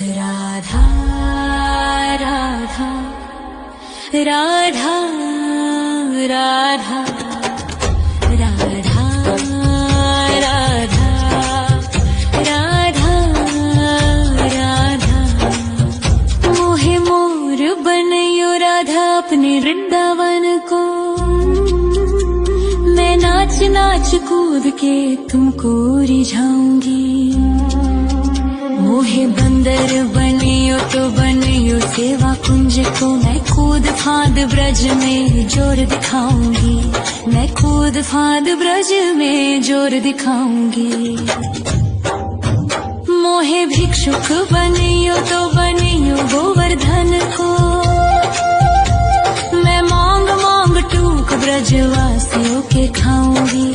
राधा राधा राधा राधा राधा राधा राधा राधा मोहे मोर बनयो राधा अपने वृंदावन को। मैं नाच नाच कूद के तुमको रिझाऊंगी। मोहे बंदर बनियो तो बनियो सेवा कुंज को। मैं कूद फांद ब्रज में जोर दिखाऊंगी। मैं कूद फांद ब्रज में जोर दिखाऊंगी। मोहे भिक्षुक बनियो तो बनियो गोवर्धन को। मैं मांग मांग टूक ब्रजवासियों के खाऊंगी।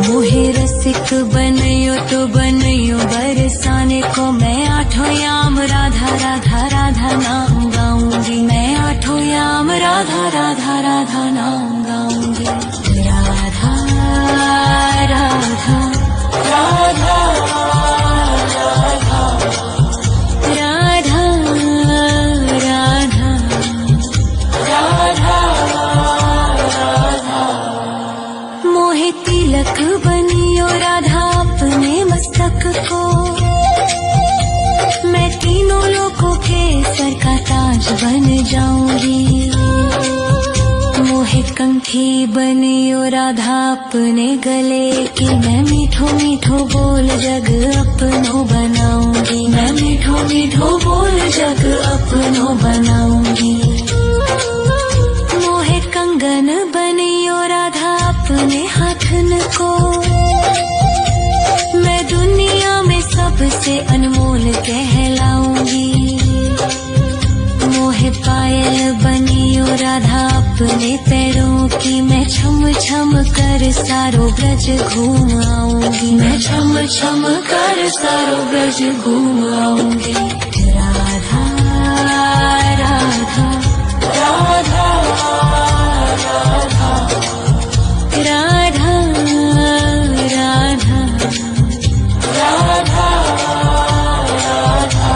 मोहे रसिक बनयो तो बनयो बरसाने को। मैं आठों याम राधा राधा राधा नाम गाऊंगी। मैं आठों याम राधा राधा राधा नाम गाऊंगी। राधा राधा राधा राधा राधा राधा राधा। मोहे तिलक बनियो राधा अपने मस्तक को। मैं तीनों लोगों के सर का ताज बन जाऊंगी। मोहे कंठी बनियो राधा अपने गले की। मैं मीठो मीठो बोल जग अपनो बनाऊंगी। मैं मीठो मीठो बोल जग अपनो बनाऊंगी। मोहे कंगन बनियो राधा अपने हाथन को। मैं दुनिया में सबसे अनमोल कहलाऊंगी। मोहे पायल बनियो राधा अपने पैरों की। मैं छम छम कर सारो ब्रज घूम आऊंगी। मैं छम छम कर सारो ब्रज घूम आऊंगी। राधा राधा राधा राधा राधा राधा राधा राधा।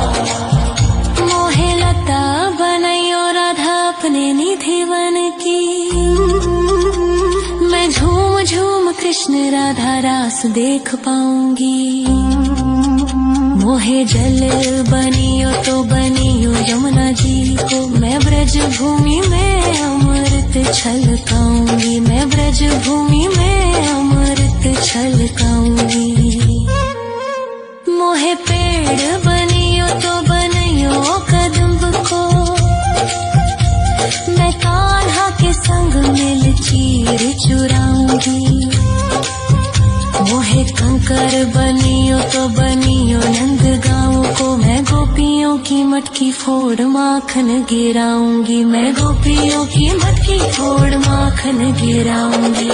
मोहे लता बनयो राधा अपने निधि वन की। मैं झूम झूम कृष्ण राधा रास देख पाऊंगी। मोहे जल बनियो तो बनियो यमुना जी को। मैं ब्रज भूमि में अमृत छलकाऊंगी। मैं ब्रज भूमि में अमृत छलकाऊंगी। मोहे पेड़ बनियो तो बनियो कदम्ब को। मैं कान्हा के संग मिल चीर चुराऊंगी। मोहे कंकर बनियो तो बनियो नंद गाँव को। मैं गोपियों की मटकी फोड़ माखन गिराऊंगी। मैं गोपियों की मटकी फोड़ माखन गिराऊंगी।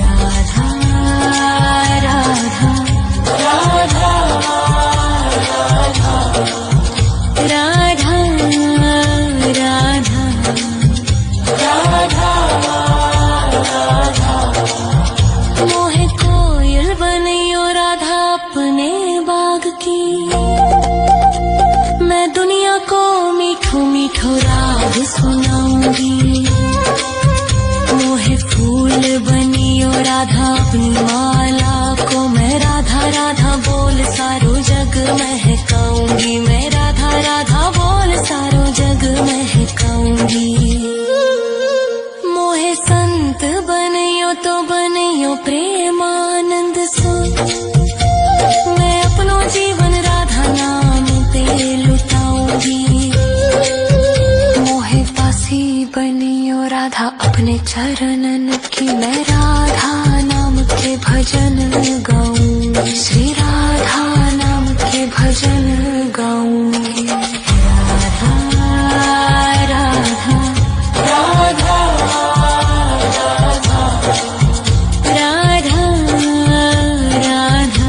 राधा राधा राधा राधा राधा राधा राधा। मोहे कोयल बनियो राधा अपने बाग की। मैं दुनिया को मीठो मीठो राग सुनाऊंगी। मोहे फूल बनियो राधा अपनी माला को। मैं राधा राधा बोल सारो जग महकाऊंगी। मैं राधा राधा बोल सारो जग महकाऊंगी। मोहे संत बनियो तो बनियो प्रेमानंद सो। मैं अपनो जीवन राधा नाम पे लुटाऊंगी। मोहे दासी बनियो राधा अपने चरणन की। मैं राधा नाम के भजन गाऊंगी। श्री राधा नाम के भजन गाऊंगी। राधा राधा राधा राधा राधा राधा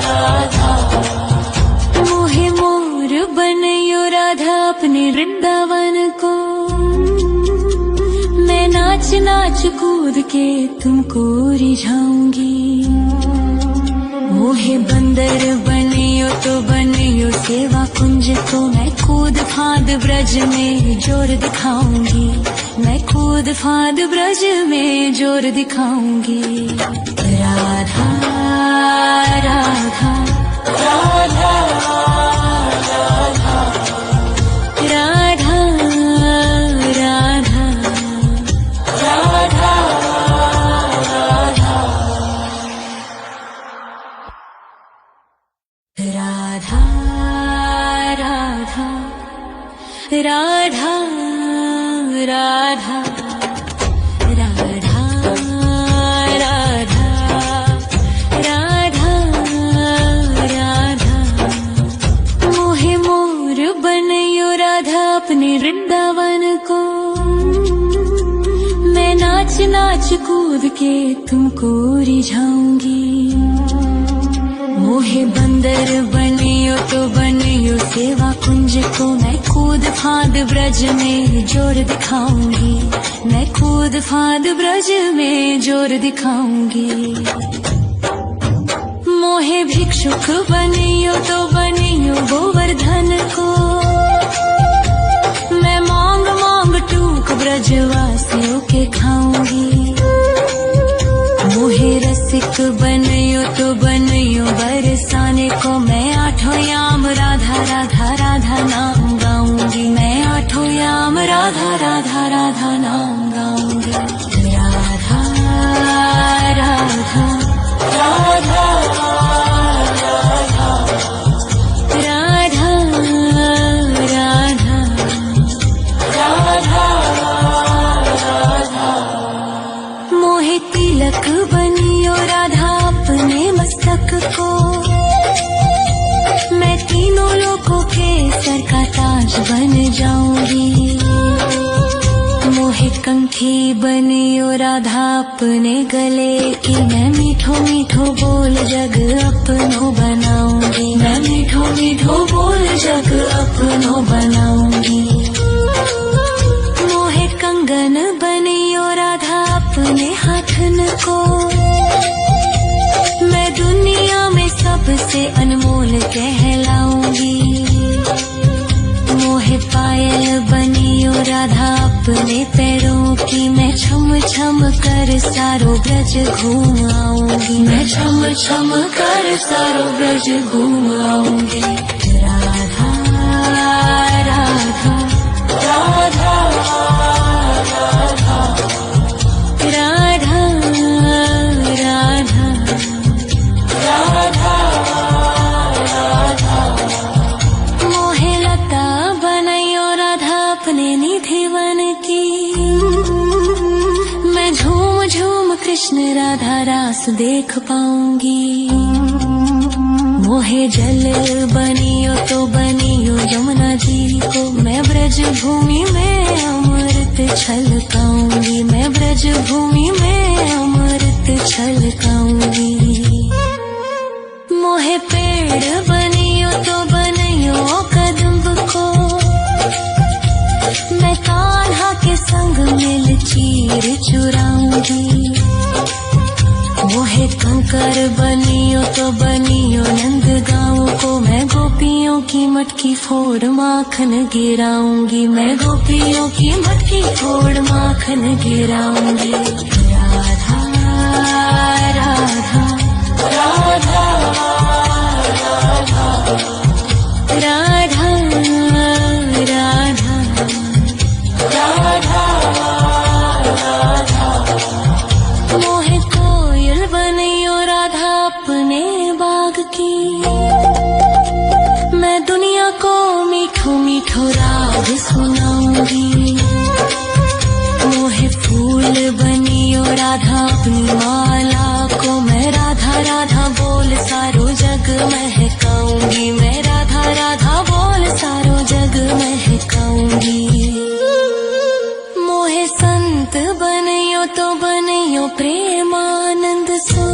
राधा। मोहे मोर बनयो राधा अपने वृंदावन को। मैं नाच नाच कूद के तुमको रिझाऊंगी। मोहे बंदर बनियो तो बनियो सेवा कुंज को मैं कूद फाद ब्रज में जोर दिखाऊंगी, मैं कूद फाद ब्रज में जोर दिखाऊंगी। राधा राधा राधा राधा राधा राधा राधा राधा राधा राधा राधा राधा राधा राधा मोहे मोर बनयो राधा अपने वृंदावन को, मैं नाच नाच कूद के तुमको रिझाऊंगी। मोहे बंदर बनियो तो बनियो सेवा कुंज को मैं कूद फाद ब्रज में जोर दिखाऊंगी, मैं कूद फाद ब्रज में जोर दिखाऊंगी। मोहे भिक्षुक बनियो तो बनियो गोवर्धन को, मैं मांग मांग टूक ब्रजवासियों के खाऊंगी। मोहे रसिक बनियो तो बनियो बरसाने को, मैं आठों याम राधा राधा राधा नाम गाऊंगी, मैं आठों याम राधा राधा राधा नाम गाऊंगी। राधा राधा राधा राधा राधा राधा मोहे तिलक बनियो राधा अपने मस्तक को, मैं तीनों लोगों के सर का ताज बन जाऊंगी। मोहे कंठी बनियो राधा अपने गले की, मैं मीठो मीठो बोल जग अपनो बनाऊंगी, मैं मीठो मीठो बोल जग अपनो बनाऊंगी। मोहे कंगन बनियो राधा अपने हाथन को, मैं दुनिया में सबसे अनमोल कहलाऊंगी। मोहे पायल बनियो राधा अपने पैरों की, मैं छम छम कर सारो ब्रज घूम आऊंगी, मैं छम छम कर सारो ब्रज घूम आऊंगी। राधा राधा राधा राधा राधा राधा राधा मोहे लता बनयो राधा अपने निधि वन की, मैं झूम झूम कृष्ण राधा रास देख पाऊंगी। मोहे जल बनियो तो बनियो यमुना जी को, मैं ब्रज भूमि में अमृत छलकाऊंगी, मैं ब्रज भूमि में अमृत छलकाऊंगी। मोहे पेड़ बनियो तो बनियो कदम्ब को, मैं कान्हा के संग मिल चीर चुराऊंगी। मोहे कंकर बनियो तो बनियो नंद गाँव को, मैं गोपियों की मटकी फोड़ माखन गिराऊंगी, मैं गोपियों की मटकी फोड़ माखन गिराऊंगी। राधा राधा राधा राधा राधा राधा राधा मोहे कोयल बनियो राधा अपने बाग की, मैं दुनिया को मीठो मीठो राग सुनाऊंगी। मोहे फूल बनियो राधा अपनी माला को, मैं राधा राधा बोल सारो जग महकाऊंगी, मैं राधा राधा बोल सारो जग महकाऊंगी। मोहे संत बनियो तो बनियो प्रेमानंद सो,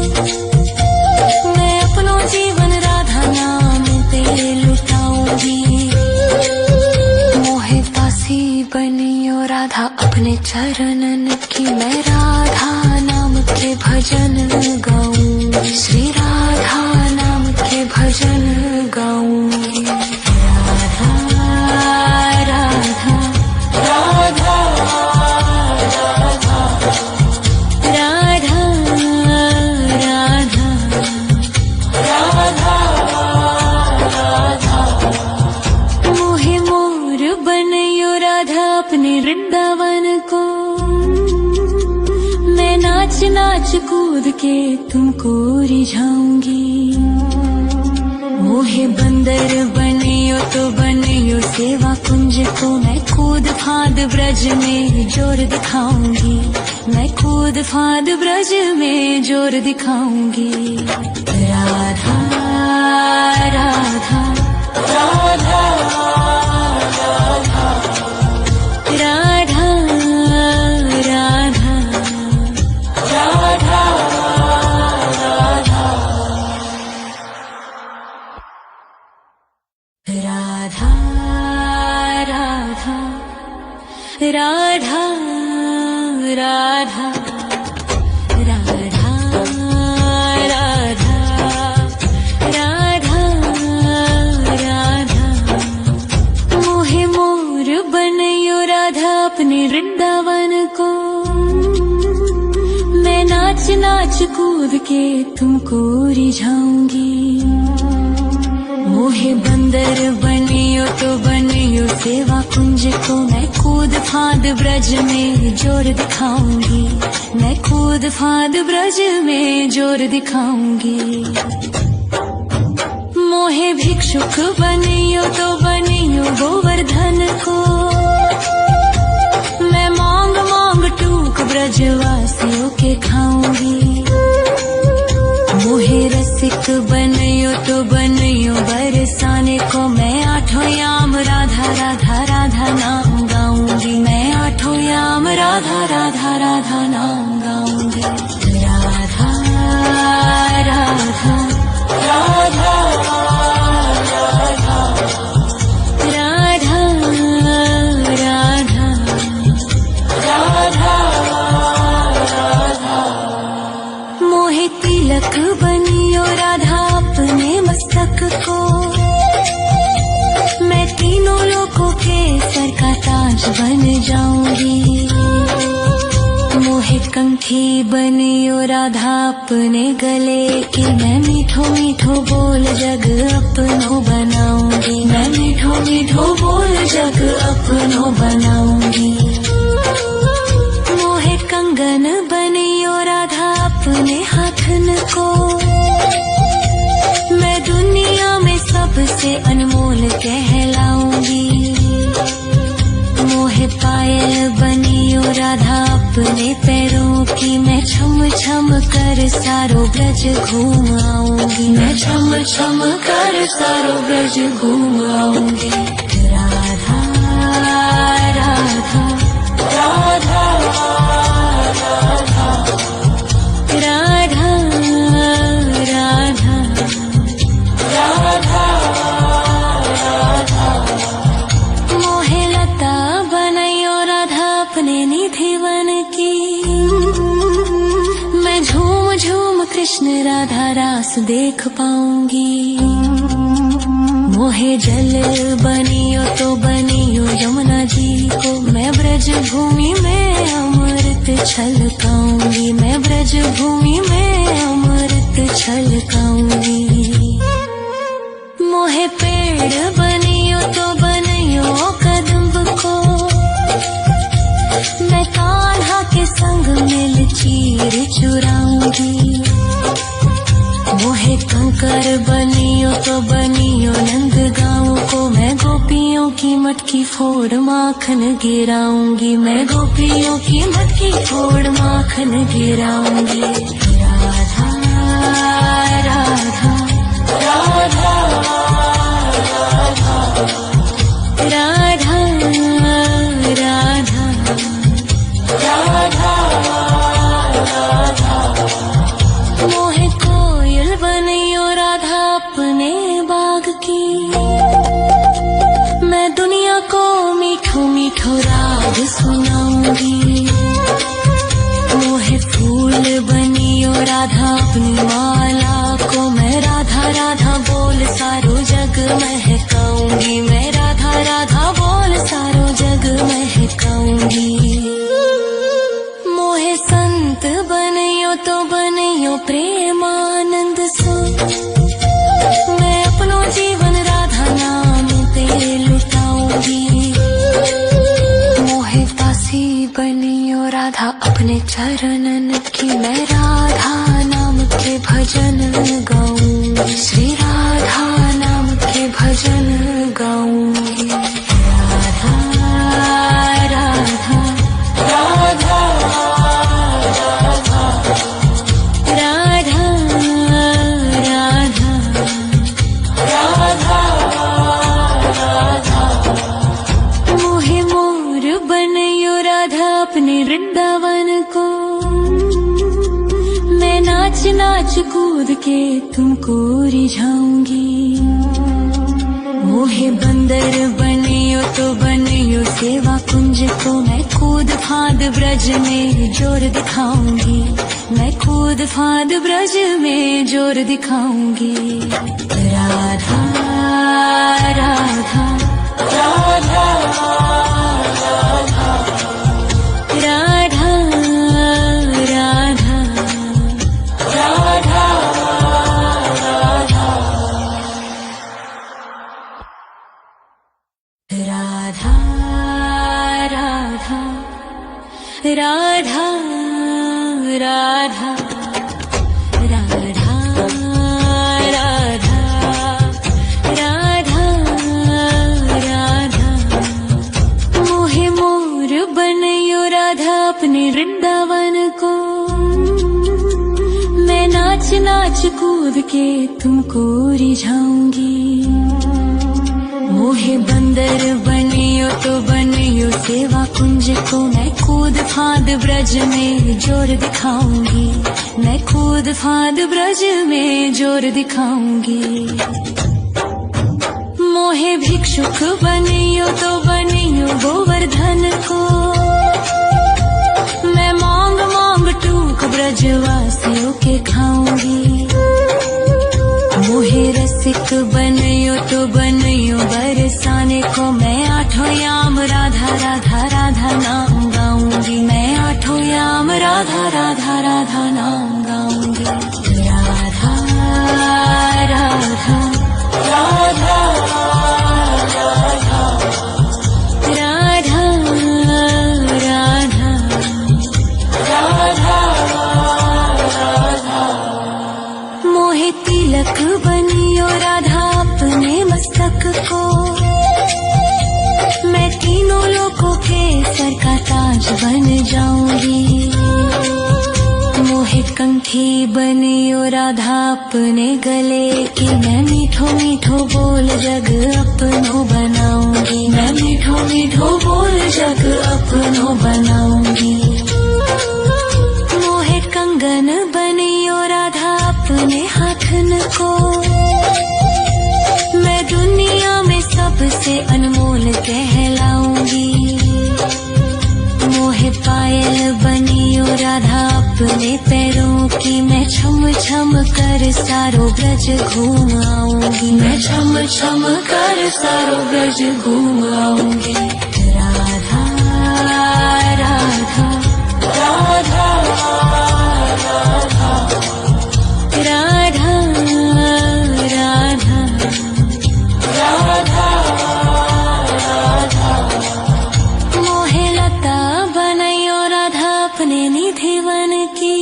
मैं अपनो जीवन राधा नाम पे लुटाऊंगी। मोहे दासी बनियो राधा अपने चरणन की, मैं राधा नाम के भजन गाऊं, श्री राधा नाम कूद के तुमको रिझाऊंगी। मोहे बंदर बनियो तो बनियो सेवा कुंज को, मैं कूद फाद ब्रज में जोर दिखाऊंगी। मैं कूद फाद ब्रज में जोर दिखाऊंगी। राधा राधा राधा राधा राधा राधा राधा राधा राधा राधा राधा राधा राधा राधा राधा। मोहे मोर बनयो राधा अपने वृंदावन को, मैं नाच नाच कूद के तुमको रिझाऊंगी। मोहे बंदर बनियो तो बनियो सेवा कुंज को, मैं कूद फाद ब्रज में जोर दिखाऊंगी। मैं कूद फाद ब्रज में जोर दिखाऊंगी। मोहे भिक्षुक बनियो तो बनियो गोवर्धन को, मैं मांग मांग टूक ब्रजवासियों के खाऊंगी। मोहे रसिक बनियो तो बनियो बरसाने को, मैं आठों याम राधा राधा राधा नाम गाऊंगी। मैं आठों याम राधा राधा राधा नाम गाऊंगी। राधा राधा राधा राधा राधा राधा राधा राधा। मोहे तिलक बनियो राधा अपने मस्तक को, मैं तीनों लोगों के सर का ताज बन जाऊंगी। मोहे कंठी बनियो राधा अपने गले की, मैं मीठो मीठो बोल जग अपनो बनाऊंगी। मैं मीठो मीठो बोल जग अपनो बनाऊंगी। मोहे कंगन बनियो राधा अपने हाथन को, मैं दुनिया में सबसे अनमोल कहलाऊंगी। मोहे पायल बनियो राधा अपने पैरों की, मैं छम छम कर सारो ब्रज घूम आऊंगी। मैं छम छम कर सारो ब्रज घूम आऊंगी। राधा राधा राधा राधा राधा राधा राधा राधा। मोहे लता बनयो राधा अपने निधि वन की, मैं झूम झूम कृष्ण राधा रास देख पाऊंगी। मोहे जल बनियो तो बनियो यमुना जी को, मैं ब्रज भूमि में अमृत छलकाऊंगी। मैं ब्रज भूमि में अमृत छलकाऊंगी। मोहे पेड़ बनियो तो बनियो कदम्ब को, मैं कान्हा के संग मिल चीर चुराऊंगी। मोहे कंकर बनियो तो बनियो नंद गाँव को, मैं गोपियों की मटकी फोड़ माखन गिराऊंगी। मैं गोपियों की मटकी फोड़ माखन गिराऊंगी। राधा राधा राधा राधा राधा राधा राधा। मोहे कोयल बनियो राधा अपने बाग की, मैं दुनिया को मीठो मीठो राग सुनाऊंगी। मोहे फूल बनियो राधा अपनी माला को, मैं राधा राधा बोल सारो जग महकाऊंगी। मैं राधा राधा बोल सारो जग महकाऊंगी। मोहे संत बनियो तो बनियो प्रेमानंद सो, मैं अपनो जीवन राधा नाम पे लुटाऊंगी। मोहे दासी बनियो राधा अपने चरणन की, मैं राधा श्री राधा नाम के भजन गाऊंगी। राधा राधा राधा राधा राधा राधा राधा राधा। मोहे मोर बनयो राधा अपने वृंदावन को, मैं नाच नाच कूद के तुमको रिझाऊंगी। मोहे बंदर बनियो तो बनियो सेवा कुंज को, मैं कूद फांद ब्रज में जोर दिखाऊंगी। मैं कूद फांद ब्रज में जोर दिखाऊंगी। राधा राधा राधा राधा राधा राधा राधा राधा राधा राधा राधा राधा राधा राधा राधा। मोहे मोर बनयो राधा अपने वृंदावन को, मैं नाच नाच कूद के तुमको रिझाऊंगी। मोहे बंदर बनियो तो बनियो सेवा कुंज को, मैं कूद फांद ब्रज में जोर दिखाऊंगी। मैं कूद फांद ब्रज में जोर दिखाऊंगी। मोहे भिक्षुक बनियो तो बनियो गोवर्धन को, मैं मांग मांग टूक ब्रजवासियों के खाऊंगी। मोहे रसिक बनियो तो बनियो बरसाने को, मैं आठों याम राधा राधा राधा नाम गाऊंगी। मैं आठों याम राधा राधा राधा नाम गाऊंगी। राधा राधा राधा राधा राधा राधा राधा राधा। मोहे तिलक बनियो राधा अपने मस्तक को, मैं तीनों लोगों के सर का ताज बन जाऊंगी। मोहे कंठी बनियो राधा अपने गले की, मैं मीठो मीठो बोल जग अपनो बनाऊंगी। मैं मीठो मीठो बोल जग अपनो बनाऊंगी। मोहे कंगन बनियो राधा अपने हाथन को, मैं दुनिया में सबसे अनमोल कहलाऊंगी। मोहे पायल बनियो राधा अपने पैरों की, मैं छम छम कर सारो ब्रज घूम आऊंगी। मैं छम छम कर सारो ब्रज घूम आऊंगी। राधा राधा राधा राधा राधा राधा राधा राधा। मोहे लता बनयो राधा अपने निधि वन की,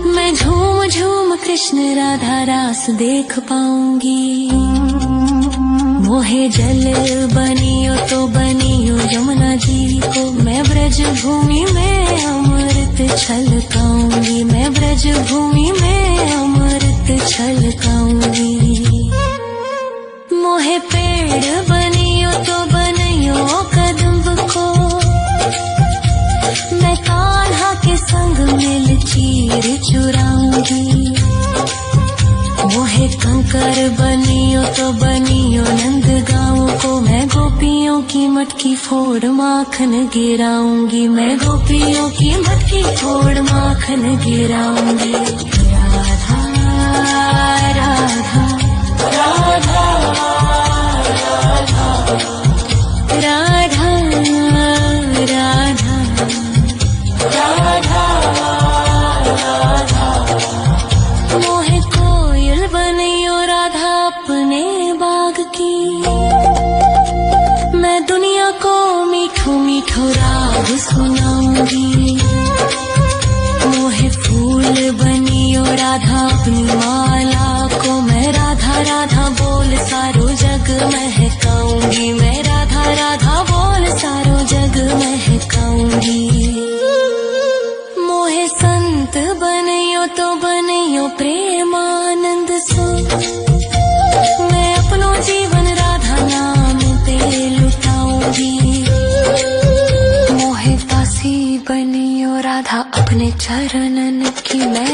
मैं झूम झूम कृष्ण राधा रास देख पाऊंगी। मोहे जल बनियो तो बनियो यमुना जी को, मैं ब्रज भूमि में अमृत छलकाऊंगी। मैं ब्रज भूमि में अमृत छलकाऊंगी। मोहे पेड़ बनियो तो बनियो कदम्ब को, मैं कान्हा के संग मिल चीर चुराऊंगी। मोहे कंकर बनियो तो बनियो नंद गाँव को, मैं गोपियों की मटकी फोड़ माखन गिराऊंगी। मैं गोपियों की मटकी फोड़ माखन गिराऊंगी। राधा राधा राधा राधा राधा राधा राधा राधा। मोहे कोयल बनियो राधा अपने बाग की, मैं दुनिया को मीठो मीठो राग सुनाऊंगी। मोहे फूल बनियो बनियो राधा अपनी माला को मैं राधा राधा बोल सारो जग महकाऊंगी मैं राधा राधा बोल सारो जग महकाऊंगी मोहे संत बनियो तो बनियो प्रेमानंद सो मैं अपनो जीवन राधा नाम पे लुटाऊंगी मोहे दासी बनियो राधा अपने चरणन की मैं